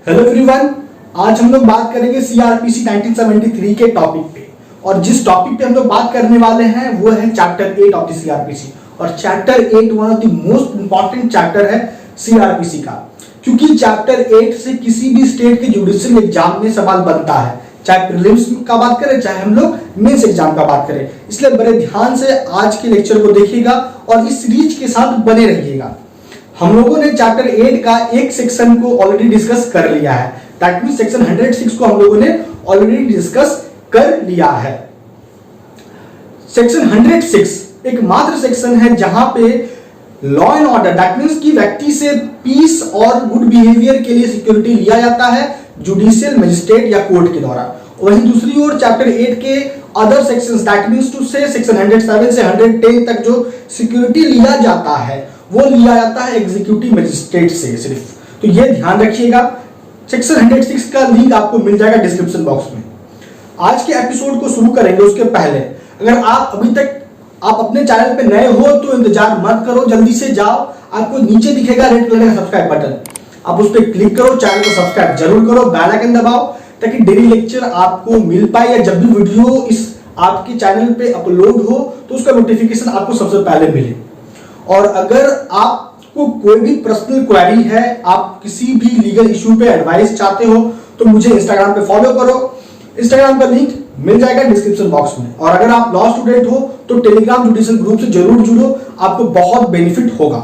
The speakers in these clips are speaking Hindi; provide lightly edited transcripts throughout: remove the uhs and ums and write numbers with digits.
हेलो एवरीवन, आज हम लोग बात करेंगे सीआरपीसी 1973 के टॉपिक पे। और जिस टॉपिक पे हम लोग बात करने वाले हैं वो है चैप्टर 8 ऑफ द सीआरपीसी। और chapter 8 one of the most important chapter है सीआरपीसी का, क्योंकि चैप्टर 8 से किसी भी स्टेट के जुडिशियल एग्जाम में सवाल बनता है, चाहे प्रीलिम्स का बात करें चाहे हम लोग मेंस एग्जाम का बात करें। इसलिए बड़े ध्यान से आज के लेक्चर को देखिएगा और इस सीरीज के साथ बने रहिएगा। हम लोगों ने चैप्टर 8 का एक सेक्शन को ऑलरेडी डिस्कस कर लिया है, दैट मींस सेक्शन 106 को हम लोगों ने ऑलरेडी डिस्कस कर लिया है। सेक्शन 106 एक मात्र सेक्शन है जहां पे law and order, that means कि व्यक्ति से पीस और गुड बिहेवियर के लिए सिक्योरिटी लिया जाता है जुडिशियल मजिस्ट्रेट या कोर्ट के द्वारा। वहीं दूसरी ओर चैप्टर 8 के other sections, that means to से सेक्शन 107 से 110 तक जो सिक्योरिटी लिया जाता है वो लिया जाता है एग्जीक्यूटिव मजिस्ट्रेट से सिर्फ। तो ये ध्यान रखिएगा। सेक्शन 106 का लिंक आपको मिल जाएगा डिस्क्रिप्शन बॉक्स में। आज के एपिसोड को शुरू करेंगे उसके पहले अगर आप अभी तक आप अपने चैनल पे नए हो तो इंतजार मत करो, जल्दी से जाओ। आपको नीचे दिखेगा रेड कलर का सब्सक्राइब बटन, आप उस पर क्लिक करो, चैनल को सब्सक्राइब जरूर करो, बेल आइकन दबाओ ताकि डेली लेक्चर आपको मिल पाए या जब भी वीडियो इस आपके चैनल पे अपलोड हो तो उसका नोटिफिकेशन आपको सबसे पहले मिले। और अगर आपको कोई भी पर्सनल क्वेरी है, आप किसी भी लीगल इशू पे एडवाइस चाहते हो तो मुझे इंस्टाग्राम पे फॉलो करो, इंस्टाग्राम का लिंक मिल जाएगा डिस्क्रिप्शन बॉक्स में। और अगर आप लॉ स्टूडेंट हो तो टेलीग्राम जुडिशियल ग्रुप से जरूर जुड़ो, आपको बहुत बेनिफिट होगा।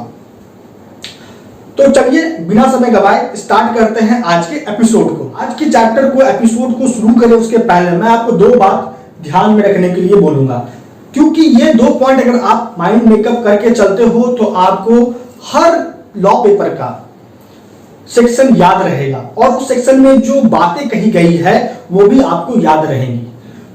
तो चलिए बिना समय गवाए स्टार्ट करते हैं आज के एपिसोड को। आज के चैप्टर को एपिसोड को शुरू करें उसके पहले मैं आपको दो बात ध्यान में रखने के लिए बोलूंगा, क्योंकि ये दो पॉइंट अगर आप माइंड मेकअप करके चलते हो तो आपको हर लॉ पेपर का सेक्शन याद रहेगा और उस सेक्शन में जो बातें कही गई है वो भी आपको याद रहेंगी।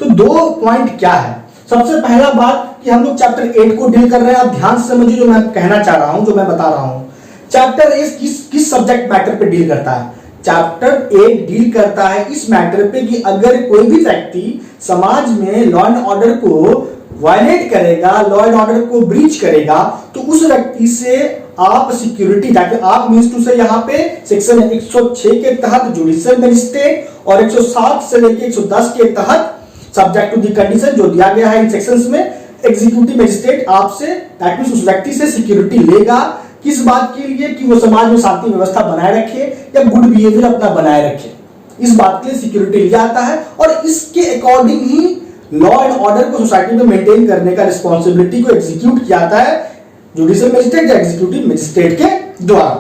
तो दो पॉइंट क्या है? सबसे पहला बात कि हम लोग चैप्टर 8 को डील कर रहे हैं। आप ध्यान से समझिए जो मैं कहना चाह रहा हूं, जो मैं बता रहा हूं। चैप्टर 8 किस सब्जेक्ट मैटर पे डील करता है? चैप्टर 8 डील करता है इस मैटर पे कि अगर कोई भी व्यक्ति समाज में लॉ एंड ऑर्डर को वायलेट करेगा, लॉ एंड ऑर्डर को ब्रीच करेगा तो उस व्यक्ति से आप सिक्योरिटी, ताकि आप मींस टू से यहाँ पे सेक्शन 106 के तहत जुडिशियल मजिस्ट्रेट और 107 से लेकर 110 के तहत सब्जेक्ट टू दी कंडीशन जो दिया गया है इन सेक्शंस में, एग्जीक्यूटिव मजिस्ट्रेट आपसे दैट मींस उस व्यक्ति से सिक्योरिटी लेगा। किस बात के लिए? कि वो समाज में शांति व्यवस्था बनाए रखे या गुड बिहेवियर अपना बनाए रखे, इस बात के लिए सिक्योरिटी लिया जाता है। और इसके according he law and order को सोसाइटी में मेंटेन करने का रिस्पॉन्सिबिलिटी को एग्जीक्यूट किया जाता है जुडिशियल मजिस्ट्रेट या एग्जीक्यूटिव मजिस्ट्रेट के द्वारा।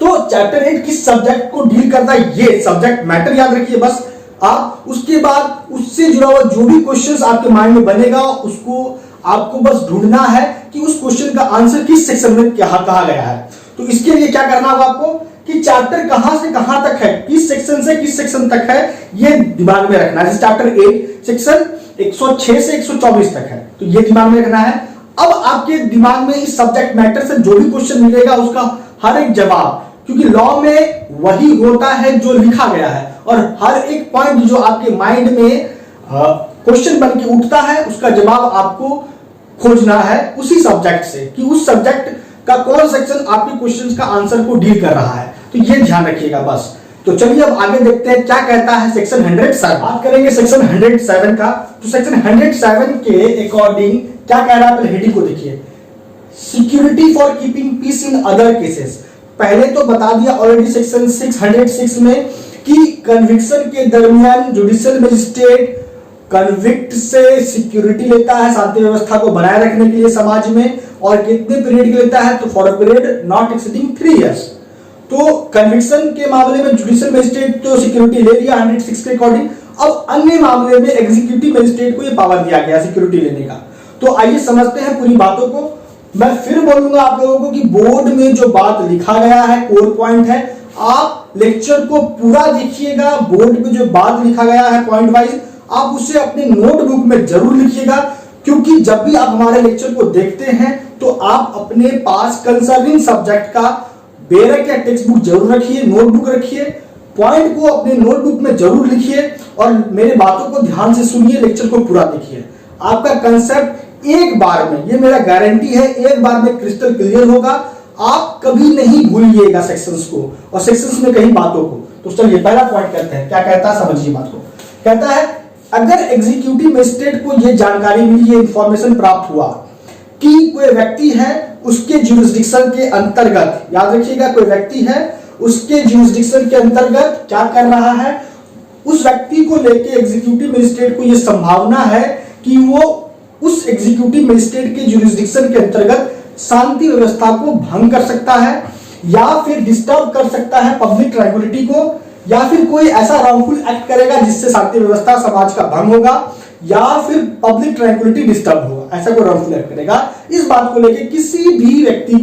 तो चैप्टर 8 किस सब्जेक्ट को डील करता है ये सब्जेक्ट मैटर याद रखिए बस। आप उसके बाद उससे जुड़ा हुआ जो भी क्वेश्चंस आपके माइंड में बनेगा उसको आपको बस ढूंढना है कि उस क्वेश्चन का आंसर किस सेक्शन में कहा गया है। तो इसके लिए क्या करना होगा आपको कि चैप्टर कहां से कहां तक है, किस सेक्शन से किस सेक्शन तक है, ये दिमाग में रखना है। जैसे चैप्टर 8 सेक्शन 106 से 124 तक है तो ये दिमाग में रखना है। अब आपके दिमाग में इस सब्जेक्ट मैटर से जो भी क्वेश्चन मिलेगा उसका हर एक जवाब, क्योंकि लॉ में वही होता है जो लिखा गया है और हर एक पॉइंट जो आपके माइंड में क्वेश्चन बन के उठता है उसका जवाब आपको खोजना है उसी सब्जेक्ट से, कि उस सब्जेक्ट का कौन सेक्शन आपके क्वेश्चंस का आंसर को डील कर रहा है। तो ये ध्यान रखिएगा बस। तो चलिए अब आगे देखते हैं क्या कहता है सेक्शन 107। बात करेंगे सेक्शन 107 का। तो सेक्शन 107 के अकॉर्डिंग क्या कह रहा है पहले हेडिंग को देखिए, security for keeping peace in other cases. पहले तो बता दिया ऑलरेडी सेक्शन 606 में कि कन्विक्शन के दरमियान जुडिशियल मजिस्ट्रेट कन्विक्ट से सिक्योरिटी लेता है शांति व्यवस्था को बनाए रखने के लिए समाज में, और कितने पीरियड के लेता है? तो for a period not exceeding 3 years. तो कन्विक्शन के मामले में जुडिशियल मजिस्ट्रेट तो सिक्योरिटी ले लिया 106 के अकॉर्डिंग। अब अन्य मामले में एग्जीक्यूटिव मजिस्ट्रेट को यह पावर दिया गया सिक्योरिटी लेने का। तो आइए समझते हैं पूरी बातों को। मैं फिर बोलूंगा आप लोगों को कि बोर्ड में जो बात लिखा गया है कोर पॉइंट है, आप लेक्चर को पूरा देखिएगा। बोर्ड में जो बात लिखा गया है पॉइंट वाइज आप उसे अपने नोटबुक में जरूर लिखिएगा, क्योंकि जब भी आप हमारे लेक्चर को देखते हैं तो आप अपने पास कंसर्निंग सब्जेक्ट का बेरक या टेक्स्ट बुक जरूर रखिए, नोटबुक रखिए, पॉइंट को अपने नोटबुक में जरूर लिखिए और मेरे बातों को ध्यान से सुनिए, लेक्चर को पूरा देखिए। आपका कंसेप्ट एक बार में, ये मेरा गारंटी है, एक बार में क्रिस्टल क्लियर होगा। आप कभी नहीं भूलिएगा सेक्शंस को और सेक्शंस में कहीं बातों को। तो चलिए पहला पॉइंट करते हैं, क्या कहता है समझिए बात को। कहता है अगर एग्जीक्यूटिव मजिस्ट्रेट को यह जानकारी मिली, ये इंफॉर्मेशन प्राप्त हुआ कि कोई व्यक्ति है उसके ज्यूरिसडिक्शन के अंतर्गत, याद रखिएगा कोई व्यक्ति है उसके ज्यूरिसडिक्शन के अंतर्गत क्या कर रहा है, उस व्यक्ति को लेके एग्जीक्यूटिव मजिस्ट्रेट को यह संभावना है कि वो उस एग्जीक्यूटिव मजिस्ट्रेट के ज्यूरिसडिक्शन के अंतर्गत शांति व्यवस्था को भंग कर सकता है या फिर डिस्टर्ब कर सकता है पब्लिक ट्रैंक्विलिटी को, या फिर कोई ऐसा रॉन्गफुल एक्ट करेगा जिससे शांति व्यवस्था समाज का भंग होगा या फिर पब्लिक ट्रैंक्विलिटी डिस्टर्ब होगा, ऐसा कोई रॉन्गफुल एक्ट करेगा। इस बात को लेकर किसी भी व्यक्ति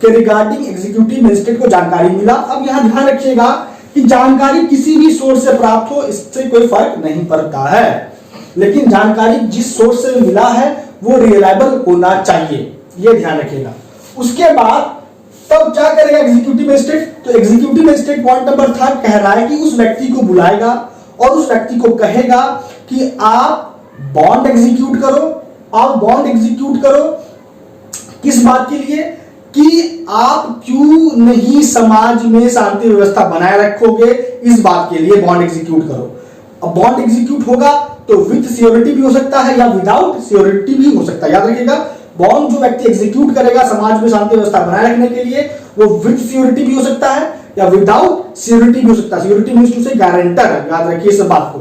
के रिगार्डिंग एग्जीक्यूटिव मजिस्ट्रेट को जानकारी मिला। अब यहां ध्यान रखिएगा कि जानकारी किसी भी सोर्स से प्राप्त हो इससे कोई फर्क नहीं पड़ता है, लेकिन जानकारी जिस सोर्स से मिला है वो रिलायबल होना चाहिए, ये ध्यान रखिएगा। उसके बाद तब क्या करेगा एग्जीक्यूटिव मजिस्ट्रेट, तो एग्जीक्यूटिव मजिस्ट्रेट पॉइंट नंबर 3 कह रहा है कि उस व्यक्ति को बुलाएगा और उस व्यक्ति को कहेगा कि आप बॉन्ड एग्जीक्यूट करो, आप बॉन्ड एग्जीक्यूट करो। किस बात के लिए कि आप क्यों नहीं समाज में शांति व्यवस्था बनाए रखोगे, इस बात के लिए बॉन्ड एग्जीक्यूट करो। अब बॉन्ड एग्जीक्यूट होगा तो विद सियोरिटी भी हो सकता है या विदाउट सियोरिटी भी हो सकता है, याद रखिएगा। बॉन्ड जो व्यक्ति एग्जीक्यूट करेगा समाज में शांति व्यवस्था बनाए रखने के लिए, वो विद सियोरिटी भी हो सकता है या विदाउट सियोरिटी भी हो सकता है। सियोरिटी मींस टू से गारंटर, याद रखिए इस बात को।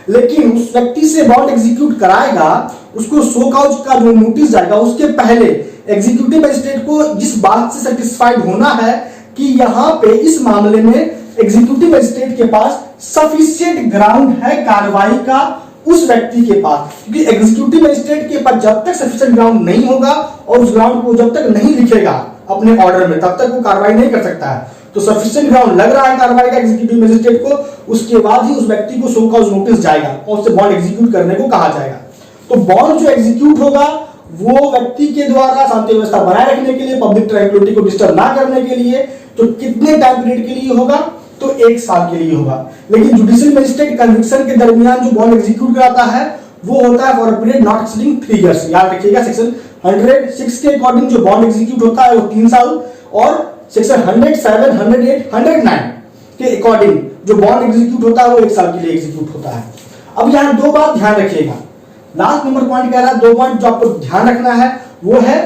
लेकिन उस व्यक्ति से बॉन्ड एग्जीक्यूट कराएगा, उसको शो कॉज का जो नोटिस जाएगा उसके पहले एग्जीक्यूटिव मजिस्ट्रेट को इस बात से सेटिस्फाइड होना है कि यहां पे इस मामले में एग्जीक्यूटिव मजिस्ट्रेट के पास सफिशिएंट ग्राउंड है कार्रवाई का उस व्यक्ति के पास, क्योंकि एग्जीक्यूटिव मजिस्ट्रेट के पास जब तक सफिशिएंट ग्राउंड नहीं होगा और उस ग्राउंड को जब तक नहीं लिखेगा अपने ऑर्डर में, तब तक वो कार्रवाई नहीं कर सकता है। तो सफिशिएंट ग्राउंड लग रहा है कार्रवाई का एग्जीक्यूटिव मजिस्ट्रेट को, उसके बाद ही उस व्यक्ति को शो कॉज नोटिस जाएगा और उसे बॉन्ड एग्जीक्यूट करने को कहा जाएगा। तो बॉन्ड जो एग्जीक्यूट होगा वो व्यक्ति के द्वारा शांति व्यवस्था बनाए रखने के लिए, पब्लिक ट्रैंक्विलिटी को डिस्टर्ब ना करने के लिए, तो कितने टाइम पीरियड के लिए होगा, तो 1 साल के लिए होगा। लेकिन जुडिशियल मजिस्ट्रेट कन्विक्शन के दरमियान जो बॉन्ड एग्जीक्यूट कराता है वो होता है for a period not exceeding 3 years. याद रखिएगा सेक्शन 106 के अकॉर्डिंग जो बॉन्ड एग्जीक्यूट होता है वो 3 साल, और सेक्शन 107, 108, 109 के अकॉर्डिंग जो बॉन्ड एग्जीक्यूट होता है वो 1 साल के लिए एग्जीक्यूट होता है। अब यहां 2 बात ध्यान रखिएगा, लास्ट नंबर पॉइंट कह रहा है 2 पॉइंट जो आपको ध्यान रखना है वो है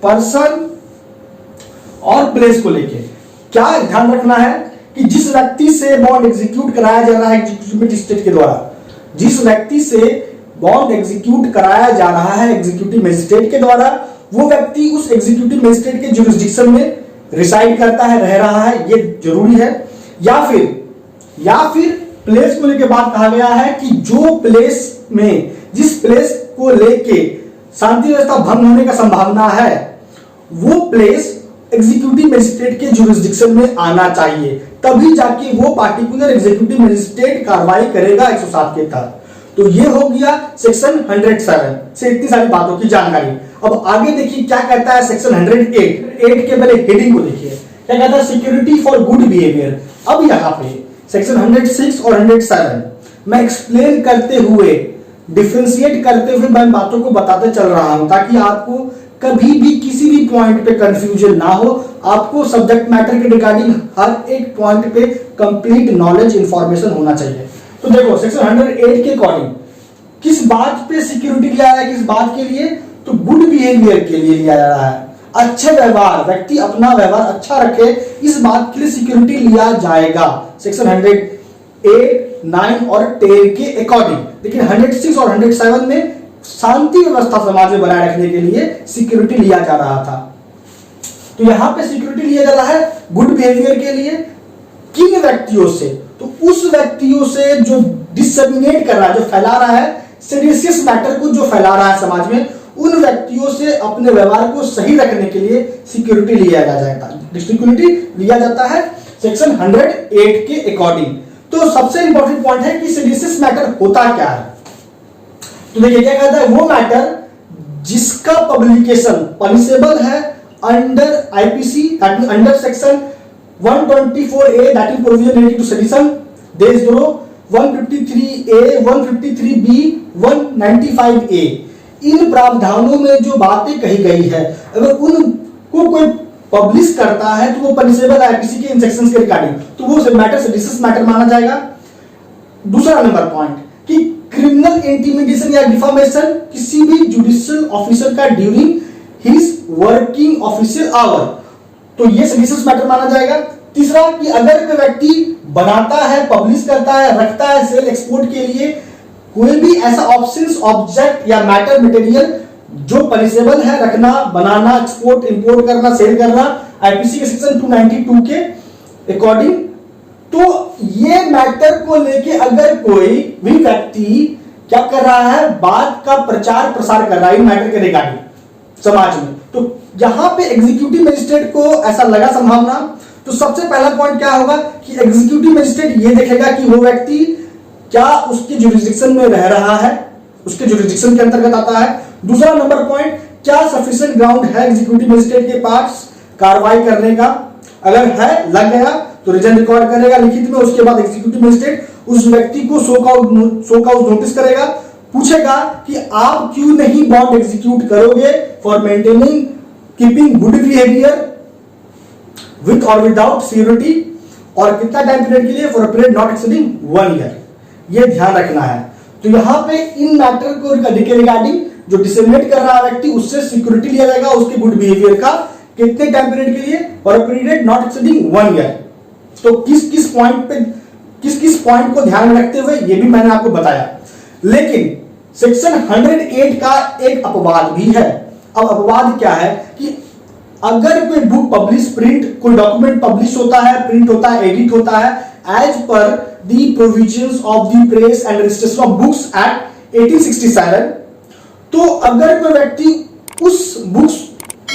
पर्सन और प्लेस को लेके। क्या ध्यान रखना है कि जिस व्यक्ति से बॉन्ड एग्जीक्यूट कराया जा रहा है एग्जीक्यूटिव मजिस्ट्रेट के द्वारा, जिस व्यक्ति से बॉन्ड एग्जीक्यूट कराया जा रहा है एग्जीक्यूटिव मजिस्ट्रेट के द्वारा, वो व्यक्ति उस एग्जीक्यूटिव मजिस्ट्रेट के जुरिसडिक्शन में रिसाइड करता है, रह रहा है, ये जरूरी है। या फिर प्लेस को लेके बात कहा गया है कि जो प्लेस में, जिस प्लेस को लेके शांति व्यवस्था भंग होने का संभावना है वो प्लेस एग्जीक्यूटिव मजिस्ट्रेट के जुरिसडिक्शन में आना चाहिए, तभी जाके वो पार्टिकुलर एग्जीक्यूटिव मजिस्ट्रेट कार्रवाई करेगा 107 के तहत। तो ये हो गया सेक्शन 107 से इतनी सारी बातों की जानकारी। अब आगे देखिए क्या कहता है सेक्शन 108 के पहले हेडिंग को देखिए, क्या कहता है सिक्योरिटी फॉर गुड बिहेवियर। अब यहाँ पे सेक्शन 106 और 107 मैं एक्सप्लेन करते हुए, डिफरेंशिएट करते हुए मैं बातों को बताते चल रहा हूं ताकि आपको कभी भी किसी भी पॉइंट पे कंफ्यूजन ना हो, आपको सब्जेक्ट मैटर के रिगार्डिंग हर एक पॉइंट पे कंप्लीट नॉलेज इंफॉर्मेशन होना चाहिए। तो देखो सेक्शन 108 के अकॉर्डिंग किस बात पे सिक्योरिटी लिया है, किस बात के लिए, तो गुड बिहेवियर के लिए लिया जा रहा है। अच्छे व्यवहार, व्यक्ति अपना व्यवहार अच्छा रखे, इस बात के लिए सिक्योरिटी लिया जाएगा सेक्शन 108, 9 और 10 के अकॉर्डिंग। लेकिन 106 और 107 में शांति व्यवस्था समाज में बनाए रखने के लिए सिक्योरिटी लिया जा रहा था। तो यहां पे सिक्योरिटी लिया जा रहा है गुड बिहेवियर के लिए। किन व्यक्तियों से, तो उस व्यक्तियों से जो डिसमिनेट कर रहा है, जो फैला रहा है सीरियस मैटर को, जो फैला रहा है समाज में, उन व्यक्तियों से अपने व्यवहार को सही रखने के लिए सिक्योरिटी लिया जाता है, सिक्योरिटी लिया जाता है सेक्शन 108 के अकॉर्डिंग। तो सबसे इंपॉर्टेंट पॉइंट है कि सीरियस मैटर होता क्या है। तो देखिए क्या कहता है, वो मैटर जिसका पब्लिकेशन पनिशेबल है under IPC, under section 124A that is provision related to sedition, देशद्रोह, 153A, 153B, 195A। इन प्रावधानों में जो बातें कही गई है, अगर उनको कोई पब्लिश करता है तो वो पनिशेबल है आईपीसी के इन सेक्शंस के रिगार्डिंग, तो वो मैटर सेडिशियस मैटर माना जाएगा। दूसरा नंबर पॉइंट कि क्रिमिनल इंटिमिडेशन या डिफामेशन किसी भी जुडिशियल ऑफिसर का during his working official hour, तो ये सेडिशियस मैटर माना जाएगा। तीसरा कि अगर कोई व्यक्ति बनाता है, पब्लिश करता है, रखता है सेल एक्सपोर्ट के लिए कोई भी ऐसा ऑप्शंस, ऑब्जेक्ट या मैटर मटेरियल जो पनिशेबल है, रखना, बनाना, एक्सपोर्ट, इंपोर्ट करना, सेल करना आईपीसी के सेक्शन 292 के अकॉर्डिंग, तो ये मैटर को लेके अगर कोई भी व्यक्ति क्या कर रहा है, बात का प्रचार प्रसार कर रहा है इन मैटर के रिगार्डिंग समाज में, तो यहां पे एग्जीक्यूटिव मजिस्ट्रेट को ऐसा लगा संभावना, तो सबसे पहला पॉइंट क्या होगा कि एग्जीक्यूटिव मजिस्ट्रेट ये देखेगा कि वो व्यक्ति क्या उसके जुरिस्डिक्शन में रह रहा है, उसके जुरिस्डिक्शन के अंतर्गत आता है। दूसरा नंबर पॉइंट, क्या सफिशिएंट ग्राउंड है एग्जीक्यूटिव मजिस्ट्रेट के पास कार्रवाई करने का, अगर है, लग गया तो रीजन रिकॉर्ड करेगा लिखित में, उसके बाद एग्जीक्यूटिव मजिस्ट्रेट उस व्यक्ति को शो कॉज नोटिस करेगा, पूछेगा कि आप क्यों नहीं बॉन्ड एग्जीक्यूट करोगे for maintaining keeping good behaviour with और विदाउट सिक्योरिटी, और कितना टाइम पीरियड के लिए, for a period not exceeding 1 year, ये ध्यान रखना है। तो यहां पे इन मैटर को रिगार्डिंग जो डिसेमिनेट कर रहा व्यक्ति उससे सिक्योरिटी लिया जाएगा उसके गुड बिहेवियर का, कितने टाइम पीरियड के लिए, for a period not exceeding 1 year. तो किस किस पॉइंट को ध्यान में रखते हुए ये भी मैंने आपको बताया। लेकिन सेक्शन 108 का एक अपवाद भी है। अब अपवाद क्या है कि अगर कोई बुक पब्लिश, प्रिंट, कोई डॉक्यूमेंट पब्लिश होता है, प्रिंट होता है, एडिट होता है as per the provisions of the press and registration of books act 1867, तो अगर कोई व्यक्ति उस बुक्स,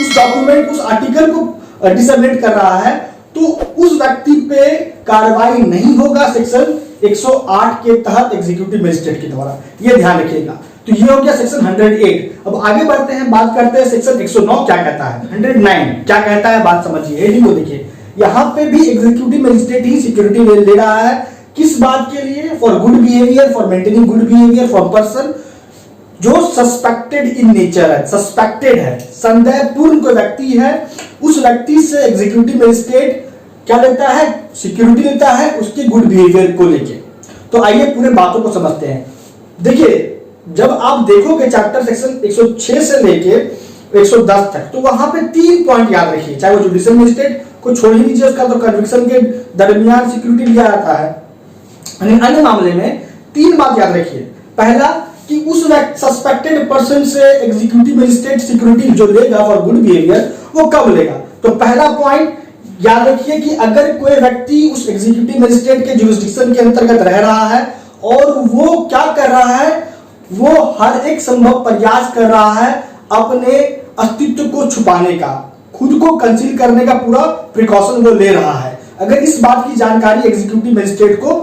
उस डॉक्यूमेंट, उस आर्टिकल को डिसेमिनेट कर रहा है तो उस व्यक्ति पे कार्रवाई नहीं होगा सेक्शन 108 के तहत एग्जीक्यूटिव मजिस्ट्रेट के द्वारा, यह ध्यान रखिएगा। तो ये हो गया सेक्शन 108। अब आगे बढ़ते हैं, बात करते हैं सेक्शन 109 क्या कहता है, 109 क्या कहता है, बात समझिए, हेडिंग को देखिए। यहां पे भी एग्जीक्यूटिव मजिस्ट्रेट ही सिक्योरिटी ले रहा है, किस बात के लिए, for good behaviour, for maintaining good behaviour for person जो सस्पेक्टेड इन नेचर है, सस्पेक्टेड है, संदेहपूर्ण कोई व्यक्ति है, उस व्यक्ति से एग्जीक्यूटिव मजिस्ट्रेट क्या लेता है, सिक्योरिटी लेता है उसके गुड बिहेवियर को लेके। तो आइए पूरे बातों को समझते हैं। देखिए जब आप देखोगे चैप्टर सेक्शन 106 से लेके 110 तक, तो वहां पे 3 पॉइंट याद रखिए, चाहे वो जुडिशियल मजिस्ट्रेट को छोड़ ही लीजिए, उसका तो कन्विक्शन के दरमियान सिक्योरिटी लिया जाता है। अन्य मामले में 3 बात याद रखिए। पहला कि उस सस्पेक्टेड पर्सन से एग्जीक्यूटिव मजिस्ट्रेट सिक्योरिटी जो लेगा फॉर गुड बिहेवियर वो कब लेगा। तो पहला पॉइंट याद रखिए कि अगर कोई व्यक्ति उस एग्जीक्यूटिव मजिस्ट्रेट के जुरिस्डिक्शन के अंतर्गत रह रहा है और वो क्या कर रहा है, वो हर एक संभव प्रयास कर रहा है अपने अस्तित्व को छुपाने का, खुद को कंसील करने का पूरा प्रिकॉशन वो ले रहा है। अगर इस बात की जानकारी एग्जीक्यूटिव मजिस्ट्रेट को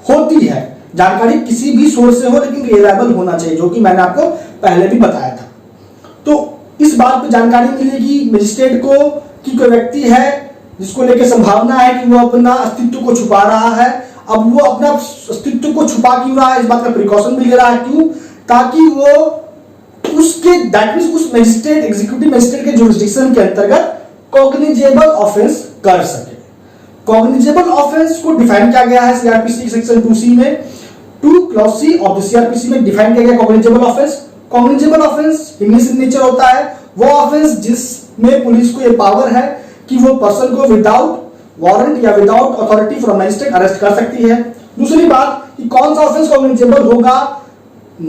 होती है, जानकारी किसी भी सोर्स से हो लेकिन रिलायबल होना चाहिए, जो कि मैंने आपको पहले भी बताया था, तो इस बात पर जानकारी मिलेगी मजिस्ट्रेट को कि कोई व्यक्ति है जिसको लेकर संभावना है कि वो अपना अस्तित्व को छुपा रहा है। अब वो अपना अस्तित्व को छुपा क्यों रहा है, इस बात का प्रिकॉशन भी ले रहा है, क्यों, ताकि वो उसके दैट मींस उस मजिस्ट्रेट, एग्जीक्यूटिव मजिस्ट्रेट के जुरिस्डिक्शन के अंतर्गत कॉग्निजेबल ऑफेंस कर सके। कॉग्निजेबल ऑफेंस को डिफाइन किया गया है सीआरपीसी सेक्शन 2C में, 2 clause C of the CrPC में डिफाइन किया गया cognizable offence. Cognizable offence heinous in nature होता है वो ऑफेंस जिसमें पुलिस को यह पावर है कि वो पर्सन को विदाउट वारंट या without authority from magistrate arrest कर सकती है। दूसरी बात कि कौन सा ऑफेंस कॉग्निजेबल होगा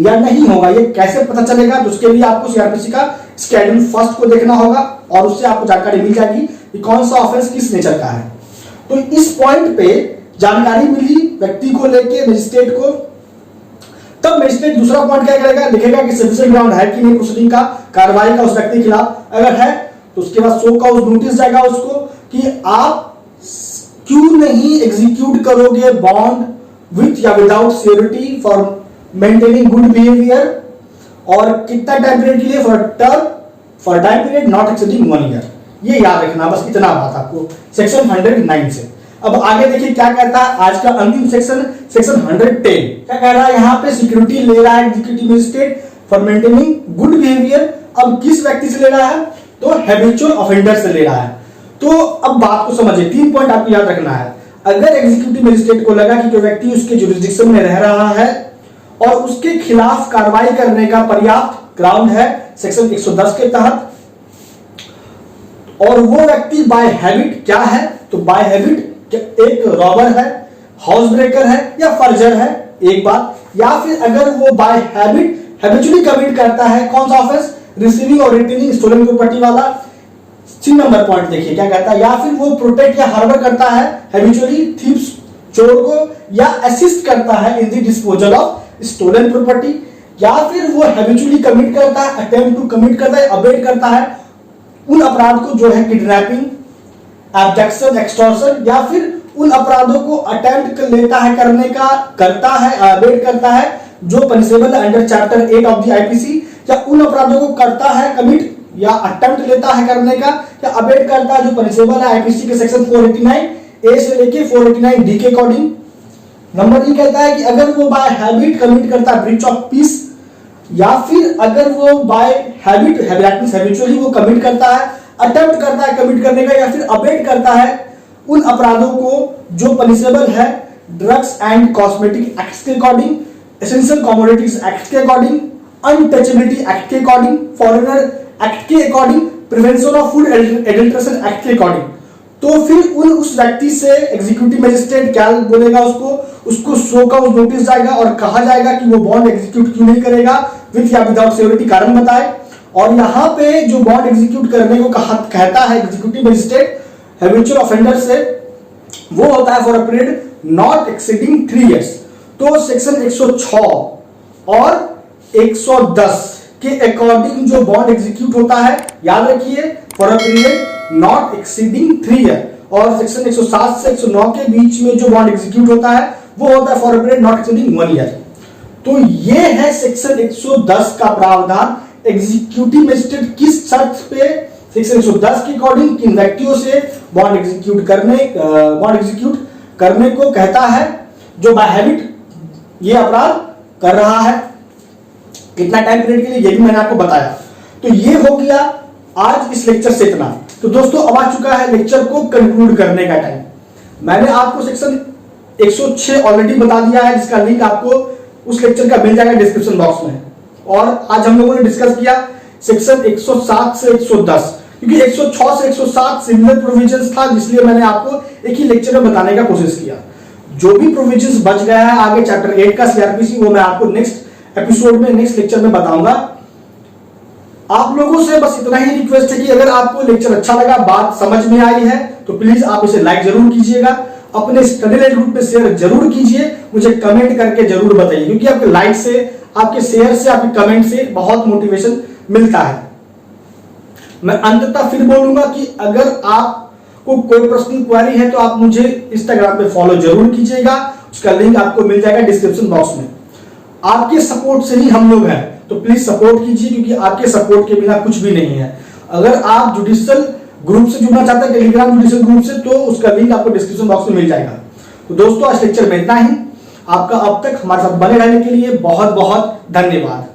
या नहीं होगा, ये कैसे पता चलेगा, तो उसके लिए आपको सीआरपीसी का स्केड्यूल फर्स्ट को देखना होगा और उससे आपको जानकारी मिल जाएगी कि कौन सा ऑफेंस किस नेचर का है। तो इस पॉइंट पे जानकारी मिली व्यक्ति को लेके मजिस्ट्रेट को, तब मजिस्ट्रेट दूसरा पॉइंट क्या करेगा, लिखेगा कि सफिशिएंट ग्राउंड है कि नहीं प्रोसीडिंग का, कार्रवाई का उस व्यक्ति के खिलाफ, अगर है तो उसके बाद शो का उस नोटिस जाएगा उसको कि आप क्यों नहीं एग्जीक्यूट करोगे बॉन्ड विथ या without security for maintaining good behaviour, और कितना टाइम पीरियड के लिए, for time period not exceeding 1 year. ये याद रखना, बस इतना बात आपको सेक्शन 109 से। अब आगे देखिए क्या कहता है आज का अंतिम सेक्शन, सेक्शन 110 क्या कह रहा है, यहां पे सिक्योरिटी ले रहा है executive magistrate for maintaining good behaviour. अब किस व्यक्ति से ले रहा है, तो हैबिचुअल ऑफेंडर से ले रहा है। तो अब बात को समझिए, 3 पॉइंट आपको याद रखना है। अगर एग्जीक्यूटिव मजिस्ट्रेट को लगा कि कोई व्यक्ति उसके जुरिस्डिक्शन में रह रहा है और उसके खिलाफ कार्रवाई करने का पर्याप्त ग्राउंड है सेक्शन 110 के तहत, और वो व्यक्ति बाय हैबिट क्या है, तो बाय हैबिट एक रॉबर है, हाउस ब्रेकर है या फर्जर है, एक बात, या फिर अगर वो बाय हैबिट हैबिचुअली कमिट करता है कौन सा ऑफेंस, रिसीविंग और रिटेनिंग स्टोलन प्रॉपर्टी वाला। 3 नंबर पॉइंट देखिए क्या कहता है, या फिर वो प्रोटेक्ट या हार्बर करता है हैबिचुअली थीव्स चोर को, या असिस्ट करता है in the disposal of stolen property, या फिर वो हैबिचुअली कमिट करता है, अटेम्प्ट टू कमिट करता है, अबेट करता है उन अपराध को जो है किडनैपिंग, एब्डक्शन, एक्सटॉर्शन, या फिर उन अपराधों को अटेम्प्ट कर लेता है करने का, करता है, अबेट करता है जो punishable under chapter 8 of the IPC, या उन अपराधों को करता है कमिट या अटेम्प्ट लेता है करने का, या अबेट करता है जो पनिशेबल है आईपीसी के सेक्शन 489 ए से लेके 489 डी के अकॉर्डिंग। नंबर ई कहता है कि अगर वो बाय हैबिट कमिट करता है ब्रीच ऑफ पीस, या फिर अगर वो बाय हैबिट हैबिचुअली वो कमिट करता है, अटेम्प्ट करता है कमिट करने का, या फिर अबेट करता है उन अपराधों को जो पनिशेबल है ड्रग्स एंड कॉस्मेटिक एक्ट के अकॉर्डिंग, एसेंशियल कमोडिटीज एक्ट के अकॉर्डिंग, अनटचेबिलिटी एक्ट के अकॉर्डिंग, फॉरेनर एक्ट के according, prevention of food adulteration act के अकॉर्डिंग, तो फिर उस व्यक्ति से एग्जीक्यूटिव मजिस्ट्रेट क्या बोलेगा, उसको शो का नोटिस जाएगा और कहा जाएगा कि वो बॉन्ड एग्जीक्यूट क्यों नहीं करेगा, विथ या विदाउट सिक्योरिटी कारण बताए। और यहाँ पे जो बॉन्ड एग्जीक्यूट करने को कहता है एग्जीक्यूटिव मजिस्ट्रेट हैबिचुअल ऑफेंडर से, वो होता है for a period not exceeding 3 years. तो सेक्शन 106 और 110 के अकॉर्डिंग जो बॉन्ड एग्जीक्यूट होता है, याद रखिए for a period not exceeding 3 year, और सेक्शन 107 से 109 के बीच में जो बॉन्ड एग्जीक्यूट होता है वो होता है for a period not exceeding 1 year. तो ये है सेक्शन 110 का प्रावधान। एग्जीक्यूटिव मजिस्ट्रेट किस शर्त पे सेक्शन 110 के अकॉर्डिंग किन व्यक्तियों से बॉन्ड एग्जीक्यूट करने को कहता है जो बाय हैबिट ये अपराध कर रहा है, कितना टाइम पीरियड के लिए, ये भी मैंने आपको बताया। तो ये हो गया आज इस लेक्चर से इतना। तो दोस्तों अब आ चुका है लेक्चर को कंक्लूड करने का टाइम। मैंने आपको सेक्शन 106 ऑलरेडी बता दिया है, जिसका लिंक आपको उस लेक्चर का मिल जाएगा डिस्क्रिप्शन बॉक्स में। और आज हम लोगों ने डिस्कस किया सेक्शन 107 से 110, क्योंकि 106 से 107 सिमिलर प्रोविजंस था, इसलिए मैंने आपको एक ही लेक्चर में बताने का कोशिश किया। जो भी प्रोविजंस बच गया है आगे चैप्टर 8 का सीआरपीसी, वो मैं आपको नेक्स्ट एपिसोड में, नेक्स्ट लेक्चर में बताऊंगा। आप लोगों से बस इतना ही रिक्वेस्ट है कि अगर आपको लेक्चर अच्छा लगा, बात समझ में आई है, तो प्लीज आप इसे लाइक जरूर कीजिएगा, अपने स्टडी लाइट ग्रुप पे शेयर जरूर कीजिए, मुझे कमेंट करके जरूर बताइए, क्योंकि आपके लाइक से, आपके शेयर से, आपके कमेंट से बहुत मोटिवेशन मिलता है। मैं अंततः फिर बोलूंगा कि अगर आपको कोई प्रश्न, क्वेरी है तो आप मुझे इंस्टाग्राम पे फॉलो जरूर कीजिएगा, उसका लिंक आपको मिल जाएगा डिस्क्रिप्शन बॉक्स में। आपके सपोर्ट से ही हम लोग हैं, तो प्लीज सपोर्ट कीजिए, क्योंकि आपके सपोर्ट के बिना कुछ भी नहीं है। अगर आप जुडिशियल ग्रुप से जुड़ना चाहते हैं, टेलीग्राम जुडिशियल ग्रुप से, तो उसका लिंक आपको डिस्क्रिप्शन बॉक्स में मिल जाएगा। तो दोस्तों आज लेक्चर में इतना ही। आपका अब तक हमारे साथ बने रहने के लिए बहुत बहुत धन्यवाद।